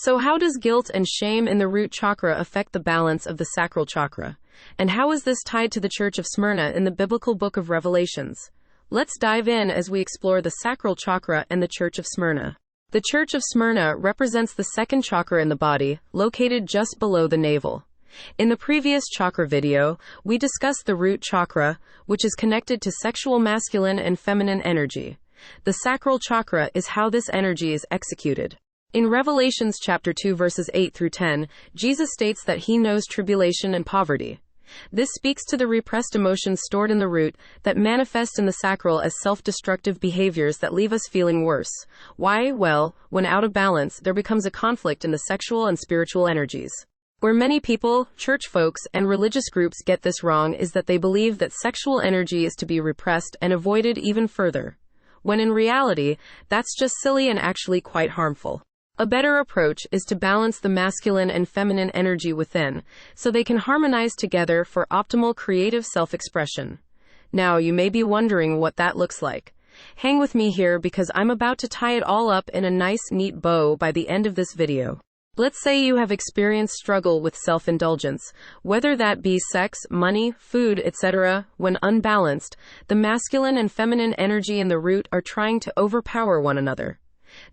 So how does guilt and shame in the root chakra affect the balance of the sacral chakra? And how is this tied to the Church of Smyrna in the biblical book of Revelations? Let's dive in as we explore the sacral chakra and the Church of Smyrna. The Church of Smyrna represents the second chakra in the body, located just below the navel. In the previous chakra video, we discussed the root chakra, which is connected to sexual masculine and feminine energy. The sacral chakra is how this energy is executed. In Revelations chapter 2 verses 8 through 10, Jesus states that he knows tribulation and poverty. This speaks to the repressed emotions stored in the root that manifest in the sacral as self-destructive behaviors that leave us feeling worse. Why? Well, when out of balance, there becomes a conflict in the sexual and spiritual energies. Where many people, church folks, and religious groups get this wrong is that they believe that sexual energy is to be repressed and avoided even further, when in reality, that's just silly and actually quite harmful. A better approach is to balance the masculine and feminine energy within, so they can harmonize together for optimal creative self-expression. Now, you may be wondering what that looks like. Hang with me here because I'm about to tie it all up in a nice, neat bow by the end of this video. Let's say you have experienced struggle with self-indulgence, whether that be sex, money, food, etc. When unbalanced, the masculine and feminine energy in the root are trying to overpower one another.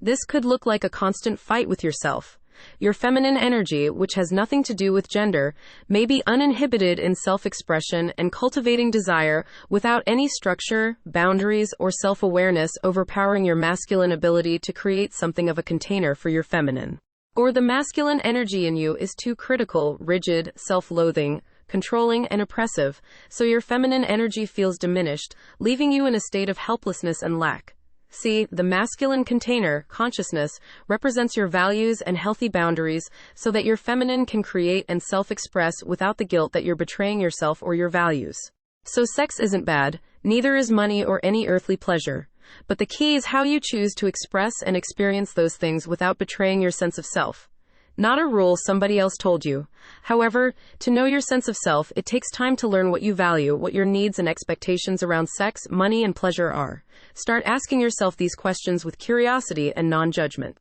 This could look like a constant fight with yourself. Your feminine energy, which has nothing to do with gender, may be uninhibited in self-expression and cultivating desire without any structure, boundaries, or self-awareness, overpowering your masculine ability to create something of a container for your feminine. Or the masculine energy in you is too critical, rigid, self-loathing, controlling, and oppressive, so your feminine energy feels diminished, leaving you in a state of helplessness and lack. See, the masculine container, consciousness, represents your values and healthy boundaries so that your feminine can create and self-express without the guilt that you're betraying yourself or your values. So sex isn't bad, neither is money or any earthly pleasure. But the key is how you choose to express and experience those things without betraying your sense of self. Not a rule somebody else told you. However, to know your sense of self, it takes time to learn what you value, what your needs and expectations around sex, money, and pleasure are. Start asking yourself these questions with curiosity and non-judgment.